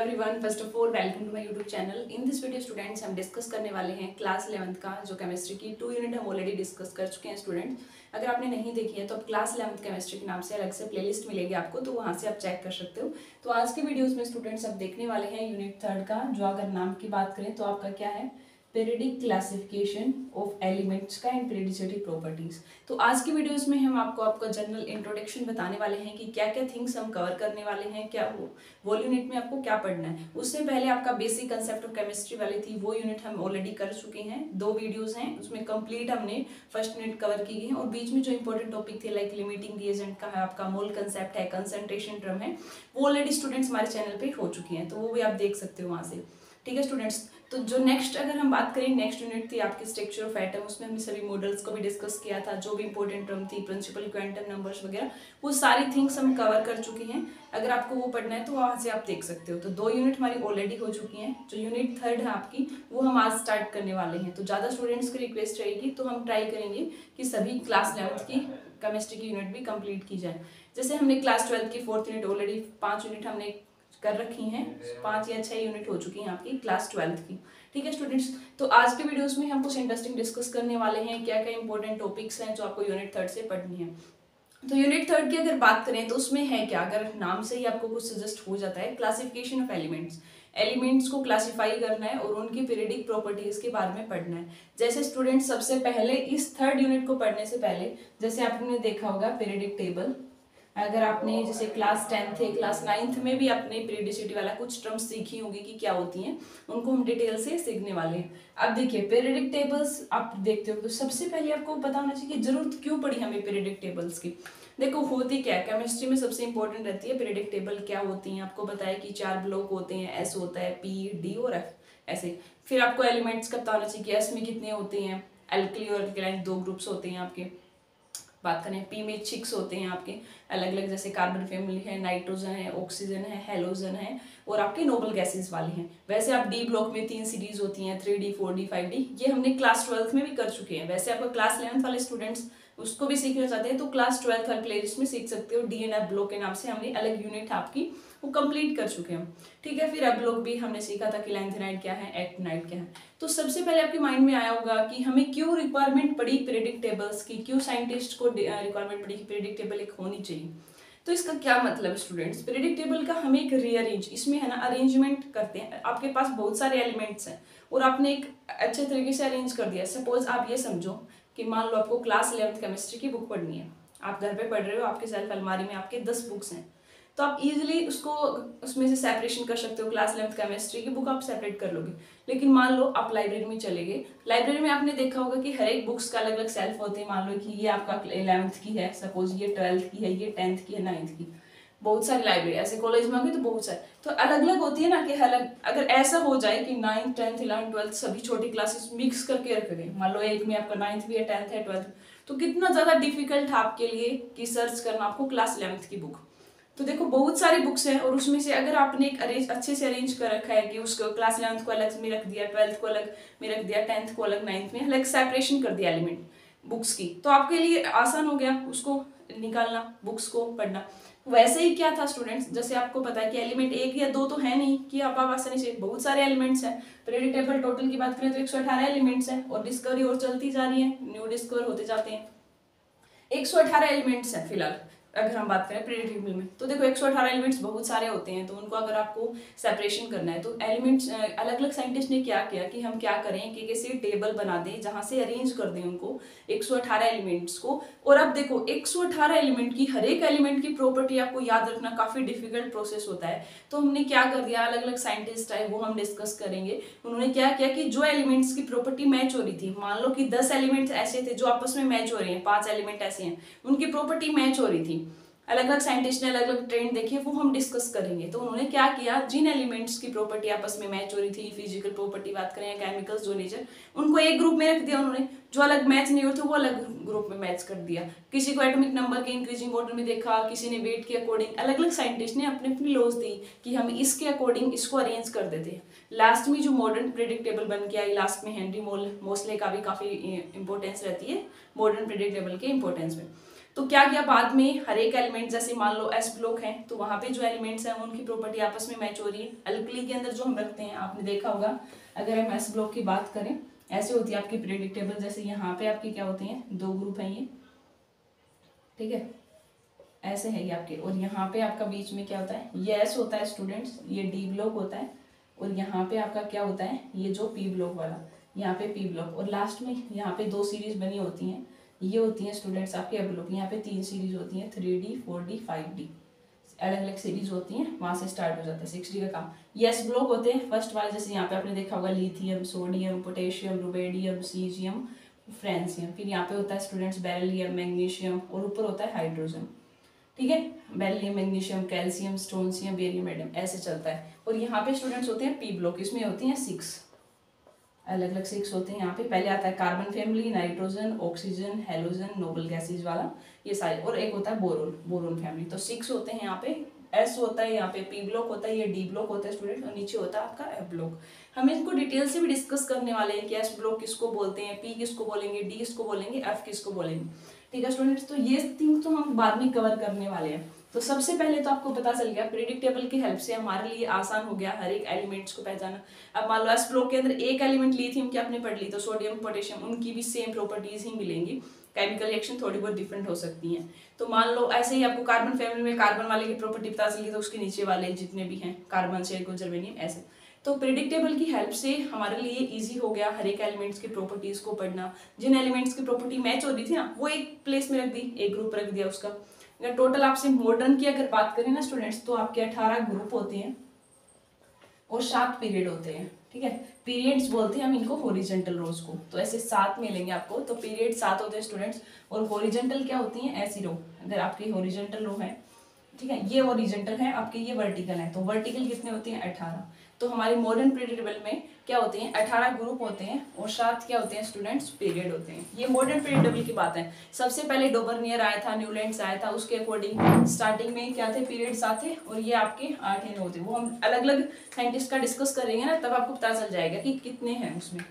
Everyone, first of all welcome to my YouTube channel. In this video students हम discuss करने वाले हैं class 11th का जो केमिस्ट्री की 2 यूनिट हम ऑलरेडी डिस्कस कर चुके हैं स्टूडेंट्स। अगर आपने नहीं देखी है तो अब क्लास 11th केमिस्ट्री के नाम से अलग से प्लेलिस्ट मिलेगी आपको, तो वहाँ से आप चेक कर सकते हो। तो आज के वीडियोज़ में स्टूडेंट्स अब देखने वाले हैं यूनिट 3 का, जो अगर नाम की बात करें तो आपका क्या है, पीरियडिक क्लासिफिकेशन ऑफ एलिमेंट्स का एंड पीरियडिसिटी प्रॉपर्टीज। तो आज की वीडियोस में हम आपको आपका जनरल इंट्रोडक्शन बताने वाले हैं कि क्या क्या थिंग्स हम कवर करने वाले हैं, क्या वो यूनिट में आपको क्या पढ़ना है। उससे पहले आपका बेसिक कंसेप्ट ऑफ केमिस्ट्री वाली थी, वो यूनिट हम ऑलरेडी कर चुके हैं। 2 वीडियोस हैं उसमें कंप्लीट हमने फर्स्ट यूनिट कवर की है, और बीच में जो इंपॉर्टेंट टॉपिक थे लाइक लिमिटिंग रिएजेंट का है, आपका मोल कंसेप्ट है, कंसंट्रेशन टर्म है, वो ऑलरेडी स्टूडेंट्स हमारे चैनल पे हो चुकी हैं, तो वो भी आप देख सकते हो वहाँ से। ठीक है स्टूडेंट्स, तो जो नेक्स्ट अगर हम बात करें, नेक्स्ट यूनिट थी आपकी स्ट्रक्चर ऑफ एटम। उसमें हमने सभी मॉडल्स को भी डिस्कस किया था, जो भी इंपॉर्टेंट टर्म थी, प्रिंसिपल क्वांटम नंबर्स वगैरह, वो सारी थिंग्स हम कवर कर चुके हैं। अगर आपको वो पढ़ना है तो वहाँ से आप देख सकते हो। तो 2 यूनिट हमारी ऑलरेडी हो चुकी हैं। जो यूनिट 3 है आपकी, वो हम आज स्टार्ट करने वाले हैं। तो ज़्यादा स्टूडेंट्स की रिक्वेस्ट रहेगी, तो हम ट्राई करेंगे कि सभी क्लास 11th की केमिस्ट्री की यूनिट भी कंप्लीट की जाए। जैसे हमने क्लास 12th की 4th यूनिट ऑलरेडी 5 यूनिट हमने कर रखी हैं, 5 या 6 यूनिट हो चुकी हैं आपकी क्लास 12th की। ठीक है स्टूडेंट्स, तो आज के वीडियोस में हम कुछ इंटरेस्टिंग डिस्कस करने वाले हैं, क्या क्या इंपॉर्टेंट टॉपिक्स हैं जो आपको यूनिट 3 से पढ़नी है। तो यूनिट 3 की अगर बात करें तो उसमें है क्या, अगर नाम से ही आपको कुछ सजेस्ट हो जाता है, क्लासिफिकेशन ऑफ एलिमेंट्स को क्लासिफाई करना है और उनकी पीरियडिक प्रॉपर्टीज के बारे में पढ़ना है। जैसे स्टूडेंट सबसे पहले इस 3rd यूनिट को पढ़ने से पहले, जैसे आपने देखा होगा पीरियडिक टेबल, अगर आपने जैसे क्लास 10th है, क्लास 9th में भी अपने पीरियडिसिटी वाला कुछ टर्म्स सीखी होंगी कि क्या होती हैं, उनको हम डिटेल से सीखने वाले हैं। अब देखिए पीरियडिक टेबल्स आप देखते हो तो सबसे पहले आपको पता होना चाहिए कि जरूरत क्यों पड़ी हमें पीरियडिक टेबल्स की। देखो होती क्या है, केमिस्ट्री में सबसे इंपॉर्टेंट रहती है पीरियडिक टेबल। क्या होती है आपको बताया कि 4 ब्लॉक होते हैं, एस होता है, पी, डी और एफ ऐसे। फिर आपको एलिमेंट्स का पता होना चाहिए कि एस में कितने होते हैं, एल्कली और अल्कलाइन 2 ग्रुप्स होते हैं आपके। बात करें पी में 6 होते हैं आपके अलग अलग, जैसे कार्बन फैमिली है, नाइट्रोजन है, ऑक्सीजन है, हेलोजन है, और आपके नोबल गैसेस वाले हैं। वैसे आप डी ब्लॉक में 3 सीरीज होती हैं, 3D 4D 5D, ये हमने क्लास 12th में भी कर चुके हैं। वैसे आपको क्लास 11th वाले स्टूडेंट्स उसको भी सीखना चाहते हैं तो क्लास 12th वाले प्लेलिस्ट में सीख सकते हो। डी एंड एफ ब्लॉक के नाम से हमने अलग यूनिट आपकी वो कंप्लीट कर चुके हैं। ठीक है, फिर एफ ब्लॉक भी हमने सीखा था कि लैंथेनाइड क्या है, एक्टिनाइड क्या है। तो सबसे पहले आपके माइंड में आया होगा कि हमें क्यों रिक्वायरमेंट पड़ी पीरियडिक टेबल्स की, क्यों साइंटिस्ट को रिक्वायरमेंट पड़ी कि पीरियडिक टेबल एक होनी चाहिए। तो इसका क्या मतलब स्टूडेंट्स, पीरियडिक टेबल का हम एक रीअरेंज, इसमें है ना अरेंजमेंट करते हैं। आपके पास बहुत सारे एलिमेंट्स हैं और आपने एक अच्छे तरीके से अरेंज कर दिया। सपोज आप ये समझो कि मान लो आपको क्लास 11th केमिस्ट्री की बुक पढ़नी है, आप घर पे पढ़ रहे हो, आपके सेल्फ अलमारी में आपके 10 बुक्स हैं, तो आप इजीली उसको उसमें से सेपरेशन कर सकते हो। क्लास 11th केमिस्ट्री की बुक आप सेपरेट कर लोगे। लेकिन मान लो आप लाइब्रेरी में चले गए, लाइब्रेरी में आपने देखा होगा कि हर एक बुक्स का अलग अलग सेल्फ होते हैं। मान लो कि ये आपका 11th की है, सपोज ये 12th की है, ये 10th की है, 9th की, बहुत सारी लाइब्रेरी ऐसे कॉलेज में होगी तो बहुत सारे, तो अलग अलग होती है ना कि अलग। अगर ऐसा हो जाए कि 9th 10th 11th 12th सभी छोटी क्लासेस मिक्स करके रखे गए, मान लो एक में आपका 9th भी है, 10th है, 12th, तो कितना ज्यादा डिफिकल्ट है आपके लिए कि सर्च करना आपको क्लास 11th की बुक। तो देखो बहुत सारी बुक्स हैं और उसमें से अगर आपने एक अच्छे से अरेंज कर रखा है कि उसको क्लास 11th को अलग में रख दिया, 12th को अलग में रख दिया, 10th को अलग, 9th में अलग सेपरेशन कर दिया एलिमेंट बुक्स की, तो आपके लिए आसान हो गया उसको निकालना, बुक्स को पढ़ना। वैसे ही क्या था स्टूडेंट्स, जैसे आपको पता है कि एलिमेंट 1 या 2 तो है नहीं कि आप आसानी से, बहुत सारे एलिमेंट्स हैं। पीरियडिक टेबल टोटल की बात करें तो 118 एलिमेंट्स हैं और डिस्कवरी और चलती जा रही है, न्यू डिस्कवर होते जाते हैं। 118 एलिमेंट्स हैं फिलहाल अगर हम बात करें पीरियडिक टेबल में। तो देखो 118 एलिमेंट्स बहुत सारे होते हैं, तो उनको अगर आपको सेपरेशन करना है तो एलिमेंट्स अलग अलग साइंटिस्ट ने क्या किया कि हम क्या करें कि किसी टेबल बना दें जहां से अरेंज कर दें उनको 118 एलिमेंट्स को। और अब देखो 118 एलिमेंट की, हर एक एलिमेंट की प्रॉपर्टी आपको याद रखना काफी डिफिकल्ट प्रोसेस होता है। तो हमने क्या कर दिया, अलग अलग साइंटिस्ट आए, वो हम डिस्कस करेंगे। उन्होंने क्या किया कि जो एलिमेंट्स की प्रॉपर्टी मैच हो रही थी, मान लो कि 10 एलिमेंट्स ऐसे थे जो आपस में मैच हो रहे हैं, 5 एलिमेंट ऐसे हैं उनकी प्रॉपर्टी मैच हो रही थी, अलग अलग साइंटिस्ट ने अलग अलग ट्रेंड देखे, वो हम डिस्कस करेंगे। तो उन्होंने क्या किया, जिन एलिमेंट्स की प्रॉपर्टी आपस में मैच हो रही थी, फिजिकल प्रॉपर्टी बात करें या केमिकल्स जो नेचर, उनको एक ग्रुप में रख दिया उन्होंने। जो अलग मैच नहीं होते वो अलग ग्रुप में मैच कर दिया। किसी को एटॉमिक नंबर के इंक्रीजिंग ऑर्डर में देखा, किसी ने वेट के अकॉर्डिंग, अलग अलग साइंटिस्ट ने अपने अपनी लॉज दी कि हम इसके अकॉर्डिंग इसको अरेंज कर देते हैं। लास्ट में जो मॉडर्न प्रेडिक्ट टेबल बन के आई, लास्ट में हेनरी मोसले का भी काफी इंपॉर्टेंस रहती है मॉडर्न प्रेडिक्ट टेबल के इंपॉर्टेंस में। तो क्या किया बाद में, हर एक एलिमेंट जैसे मान लो एस ब्लॉक है तो वहां पे जो एलिमेंट्स हैं उनकी प्रॉपर्टी आपस में मैच हो रही है। अल्कली के अंदर जो हम रखते हैं आपने देखा होगा, अगर हम एस ब्लॉक की बात करें ऐसे होती है आपकी पीरियोडिक टेबल। जैसे यहाँ पे आपके क्या होते हैं, 2 ग्रुप हैं ये, ठीक है, ऐसे है ये आपके, और यहाँ पे आपका बीच में क्या होता है, ये एस होता है स्टूडेंट्स, ये डी ब्लॉक होता है, और यहाँ पे आपका क्या होता है, ये जो पी ब्लॉक वाला, यहाँ पे पी ब्लॉक, और लास्ट में यहाँ पे 2 सीरीज बनी होती हैं, ये होती हैं स्टूडेंट्स आपके एफ ब्लॉक। यहाँ पे 3 सीरीज होती हैं, 3D 4D 5D, अलग अलग सीरीज होती हैं, वहां से स्टार्ट हो जाता है 6D का काम। ये एस ब्लॉक होते हैं फर्स्ट वाले, जैसे यहाँ पे आपने देखा होगा lithium, sodium, potassium, rubidium, caesium, francium. फिर यहाँ पे होता है स्टूडेंट्स बेरिलियम, मैग्नीशियम, और ऊपर होता है हाइड्रोजन, ठीक है, beryllium, magnesium, calcium, strontium, barium, एडम, ऐसे चलता है। और यहाँ पे स्टूडेंट्स होते हैं पी ब्लॉक, इसमें होती हैं 6, अलग अलग 6 होते हैं। यहाँ पे पहले आता है carbon family, nitrogen, oxygen, halogen, noble gases वाला, ये सारे, और एक होता है बोरोन, बोरोन फैमिली। तो 6 होते हैं यहाँ पे, एस होता है यहाँ पे, पी ब्लॉक होता है, ये डी ब्लॉक होता है स्टूडेंट, और नीचे होता है आपका एफ ब्लॉक। हम इनको डिटेल से भी डिस्कस करने वाले हैं कि एस ब्लॉक किसको बोलते हैं, पी किसको बोलेंगे, डी किसको बोलेंगे, एफ किसको बोलेंगे, ठीक है स्टूडेंट्स। तो ये थिंग तो हम बाद में कवर करने वाले हैं। तो सबसे पहले तो आपको पता चल गया पीरियोडिक टेबल की हेल्प से हमारे लिए आसान हो गया हर एक एलिमेंट्स को पहचाना। अब मान लो एस ब्लॉक के अंदर एक एलिमेंट लिथियम की आपने पढ़ ली, तो सोडियम, पोटेशियम, उनकी भी सेम प्रॉपर्टीज ही मिलेंगी, केमिकल रिएक्शन थोड़ी बहुत डिफरेंट हो सकती हैं। तो मान लो ऐसे ही आपको कार्बन फैमिली में कार्बन वाले की प्रॉपर्टी पता चली, तो उसके नीचे वाले जितने भी हैं कार्बन से जर्मेनियम, ऐसे। तो पीरियोडिक टेबल की हेल्प से हमारे लिए इजी हो गया हर एक एलिमेंट्स की प्रॉपर्टीज को पढ़ना। जिन एलिमेंट्स की प्रॉपर्टी मैच हो रही थी ना, वो एक प्लेस में रख दी, एक ग्रुप रख दिया उसका। अगर टोटल आपसे मॉडर्न की अगर बात करें ना स्टूडेंट्स, तो आपके 18 ग्रुप होते हैं और 7 पीरियड होते हैं, ठीक है। पीरियड्स बोलते हैं हम इनको हॉरिजॉन्टल रोज को, तो ऐसे 7 मिलेंगे आपको। तो पीरियड 7 होते हैं स्टूडेंट्स, और हॉरिजॉन्टल क्या होती हैं, ऐसी रो। अगर आपकी हॉरिजॉन्टल रो है, ठीक है, ये हॉरिजॉन्टल है आपके, ये वर्टिकल है, तो वर्टिकल कितने होते हैं, 18। तो हमारी मॉडर्न पीरियड टेबल में क्या होते हैं, 18 ग्रुप होते हैं, और 7 क्या होते हैं स्टूडेंट्स, पीरियड होते हैं। ये मॉडर्न पीरियड टेबल की बात है। सबसे पहले डोबरनियर आया था, न्यूलैंड्स आया था, उसके अकॉर्डिंग स्टार्टिंग में क्या थे, पीरियड्स आते, और ये आपके 8 होते हैं। वो हम अलग अलग साइंटिस्ट का डिस्कस करेंगे ना, तब आपको पता चल जाएगा कि कितने हैं उसमें।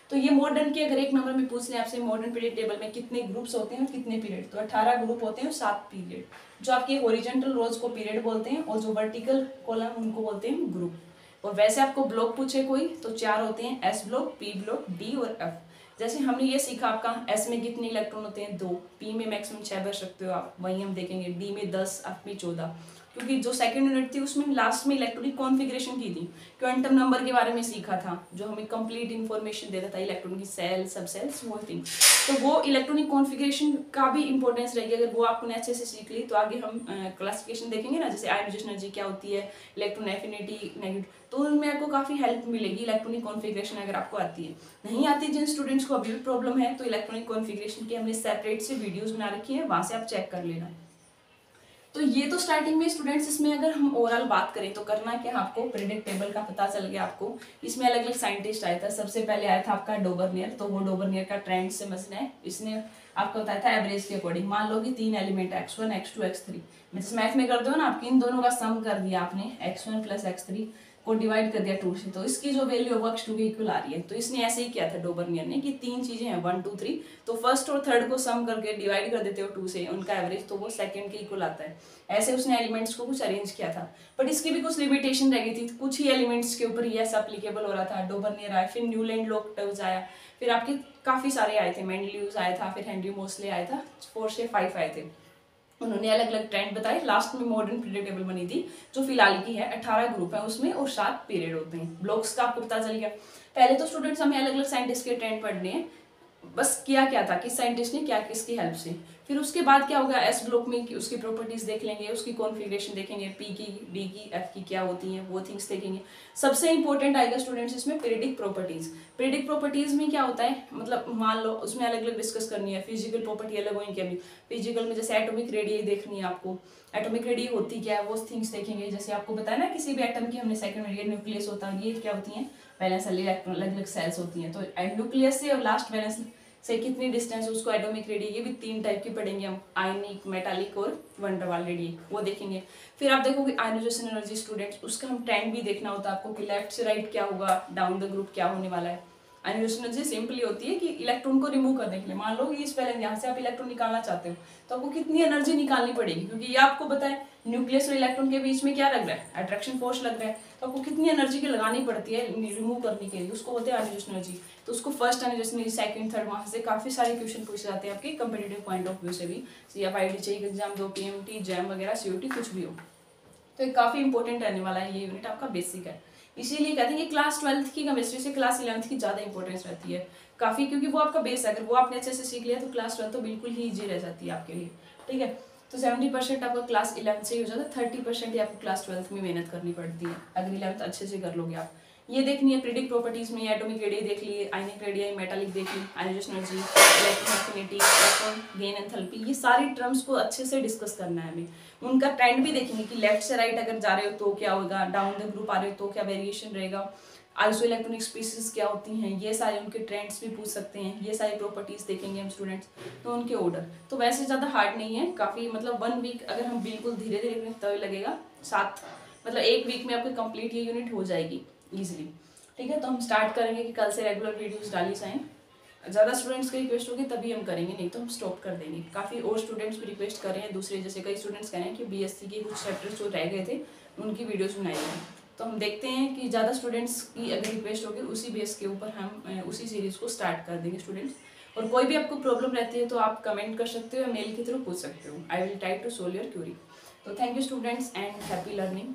तो ये मॉडर्न के अगर एक नंबर में पूछ ले आपसे, मॉडर्न पीरियड टेबल में कितने ग्रुप्स होते हैं और कितने पीरियड, तो 18 ग्रुप होते हैं और 7 पीरियड। जो आपके हॉरिजॉन्टल रोज को पीरियड बोलते हैं, और जो वर्टिकल कॉलम उनको बोलते हैं ग्रुप। और वैसे आपको ब्लॉक पूछे कोई तो 4 होते हैं, S block, P block, D और एफ। जैसे हमने ये सीखा आपका एस में कितने इलेक्ट्रॉन होते हैं, 2, पी में मैक्सिमम 6 भर सकते हो आप, वही हम देखेंगे, डी में 10, एफ में 14, क्योंकि जो सेकंड यूनिट थी उसमें लास्ट में इलेक्ट्रॉनिक कॉन्फ़िगरेशन की थी, क्वांटम नंबर के बारे में सीखा था, जो हमें कंप्लीट इन्फॉर्मेशन देता था इलेक्ट्रॉन की, सेल, सब सेल, स्मॉल थिंग। तो वो इलेक्ट्रॉनिक कॉन्फ़िगरेशन का भी इंपॉर्टेंस रहेगी। अगर वो आपने अच्छे से सीख ली तो आगे हम क्लासिफिकेशन देखेंगे ना, जैसे आयोनाइजेशन एनर्जी क्या होती है, इलेक्ट्रॉन एफिनिटी, नेगेटिव, तो उनमें आपको काफ़ी हेल्प मिलेगी इलेक्ट्रॉनिक कॉन्फ़िगरेशन अगर आपको आती है। नहीं आती जिन स्टूडेंट्स को अभी भी प्रॉब्लम है, तो इलेक्ट्रॉनिक कॉन्फ़िगरेशन की हमने सेपरेट से वीडियोज़ बना रखी है, वहाँ से आप चेक कर लेना। तो ये तो स्टार्टिंग में स्टूडेंट्स, इसमें अगर हम ओवरऑल बात करें तो करना क्या, आपको पीरियोडिक टेबल का पता चल गया आपको। इसमें अलग अलग साइंटिस्ट आया था। सबसे पहले आया था आपका डोबरनियर, तो वो डोबरनियर का ट्रेंड समझना है। इसने आपको बताया था एवरेज के अकॉर्डिंग, मान लो कि 3 एलिमेंट x1, x2, x3, जैसे मैथ में कर दो ना, आपके इन दोनों का सम कर दिया आपने, x1 + x3 को डिवाइड कर दिया 2 से, तो इसकी जो वैल्यू है वो x2 के इक्वल आ रही है। तो इसने ऐसे ही किया था डोबरनियर ने कि 3 चीजें हैं 1 2 3, तो फर्स्ट और थर्ड को सम करके डिवाइड कर देते हो 2 से, उनका एवरेज, तो वो सेकंड के इक्वल आता है। ऐसे उसने एलिमेंट्स को कुछ अरेंज किया था, बट इसकी भी कुछ लिमिटेशन रह गई थी, कुछ ही एलिमेंट्स के ऊपर ये ऐसा एप्लीकेबल हो रहा था। डोबरनियर आया, फिर न्यूलैंड लोकटर्व्स आया, फिर आपके काफी सारे आए थे, मेंडलीव्स आया था, फिर हेनरी मोसले आया था, 4 से 5 आए थे। उन्होंने अलग अलग ट्रेंड बताए, लास्ट में मॉडर्न पीरियड टेबल बनी थी जो फिलहाल की है। 18 ग्रुप है उसमें और 7 पीरियड होते हैं। ब्लॉक्स का आपको पता चल गया। पहले तो स्टूडेंट्स हमें अलग अलग साइंटिस्ट के ट्रेंड पढ़ने हैं, बस किया क्या था, किस साइंटिस्ट ने क्या किसकी हेल्प से। फिर उसके बाद क्या होगा, एस ब्लॉक में उसकी प्रॉपर्टीज देख लेंगे, उसकी कॉन्फ़िगरेशन देखेंगे, पी की, डी की, एफ की क्या होती हैं, वो थिंग्स देखेंगे। सबसे इंपॉर्टेंट आएगा स्टूडेंट्स इसमें पीरियडिक प्रॉपर्टीज। पीरियडिक प्रॉपर्टीज में क्या होता है, मतलब मान लो उसमें अलग अलग डिस्कस करनी है, फिजिकल प्रॉपर्टी अलग होगी क्या, फिजिकल में जैसे एटॉमिक रेडियस देखनी है आपको, एटॉमिक रेडियस होती क्या है वो थिंग्स देखेंगे। जैसे आपको बताया ना किसी भी एटम की हमने सेकंड रेडियस न्यूक्लियस होता है, ये क्या होती हैं, वैलेंस इलेक्ट्रॉन, अलग अलग सेल्स होती हैं। तो न्यूक्लियस से और लास्ट वैलेंस से कितनी डिस्टेंस, उसको एटॉमिक रेडियस, ये भी 3 टाइप की पढ़ेंगे हम, आयनिक, मेटालिक और वन डर वाल रेडियस, वो देखेंगे। फिर आप देखोगे आयोनाइजेशन एनर्जी स्टूडेंट्स, उसका हम ट्रेंड भी देखना होता है आपको कि लेफ्ट से राइट क्या होगा, डाउन द ग्रुप क्या होने वाला है। अनयूजल एनर्जी सिंपली होती है कि इलेक्ट्रॉन को रिमूव करने के लिए, मान लो इस बैलेंस यहाँ से आप इलेक्ट्रॉन निकालना चाहते हो तो आपको कितनी एनर्जी निकालनी पड़ेगी, क्योंकि ये आपको पता है न्यूक्लियस और इलेक्ट्रॉन के बीच में क्या लग रहा है, अट्रैक्शन फोर्स लग रहा है, तो आपको कितनी एनर्जी की लगानी पड़ती है रिमूव करने के लिए, उसको बोलते हैं अनयूजल एनर्जी। तो उसको first unusual energy, second, third, वहाँ से काफी सारे क्वेश्चन पूछे जाते हैं आपके कंपेटिटिव पॉइंट ऑफ व्यू से भी, CFID चाहिए एग्जाम दो, PMT, जैम वगैरह, COT कुछ भी हो, तो ये काफी इंपॉर्टेंट रहने वाला है, ये यूनिट आपका बेसिक है। इसीलिए कहते हैं कि क्लास 12th की केमिस्ट्री से क्लास 11th की ज्यादा इंपॉर्टेंस रहती है काफी, क्योंकि वो आपका बेस है, अगर वो आपने अच्छे से सीख लिया तो क्लास 12 तो बिल्कुल ही ईजी रह जाती है आपके लिए, ठीक है। तो 70% आपका क्लास 11th से ही हो जाता है, 30% ही आपको क्लास 12th में मेहनत करनी पड़ती है, अगर 11th अच्छे से कर लोगे आप। ये देखनी है प्रिडिक्ट प्रॉपर्टीज में, एटॉमिक रेडियस देख लिए, आयनिक रेडियस, मेटालिक देख ली, ionization energy, electronegativity, electron gain enthalpy, ये सारी टर्म्स को अच्छे से डिस्कस करना है हमें। उनका ट्रेंड भी देखेंगे कि लेफ्ट से राइट अगर जा रहे हो तो क्या होगा, डाउन द ग्रुप आ रहे हो तो क्या वेरिएशन रहेगा, आइसो इलेक्ट्रॉनिक स्पीसीज क्या होती हैं, ये सारे उनके ट्रेंड्स भी पूछ सकते हैं, ये सारी प्रॉपर्टीज देखेंगे हम स्टूडेंट्स। तो उनके ऑर्डर तो वैसे ज़्यादा हार्ड नहीं है, काफ़ी मतलब 1 वीक अगर हम बिल्कुल धीरे धीरे करें तभी लगेगा, 7 मतलब 1 वीक में आपकी कंप्लीट ये यूनिट हो जाएगी ईजिली, ठीक है। तो हम स्टार्ट करेंगे कि कल से रेगुलर वीडियोस डाली जाएँ, ज़्यादा स्टूडेंट्स की रिक्वेस्ट होगी तभी हम करेंगे, नहीं तो हम स्टॉप कर देंगे। काफ़ी और स्टूडेंट्स भी रिक्वेस्ट कर रहे हैं, दूसरे जैसे कई स्टूडेंट्स कह रहे हैं कि BSc के कुछ चैप्टर्स जो रह गए थे उनकी वीडियोस बनाई हैं, तो हम देखते हैं कि ज़्यादा स्टूडेंट्स की अगर रिक्वेस्ट होगी उसी बेस के ऊपर हम उसी सीरीज़ को स्टार्ट कर देंगे स्टूडेंट्स। और कोई भी आपको प्रॉब्लम रहती है तो आप कमेंट कर सकते हो या मेल के थ्रू पूछ सकते हो, I will try to solve your query. तो thank you students and happy learning.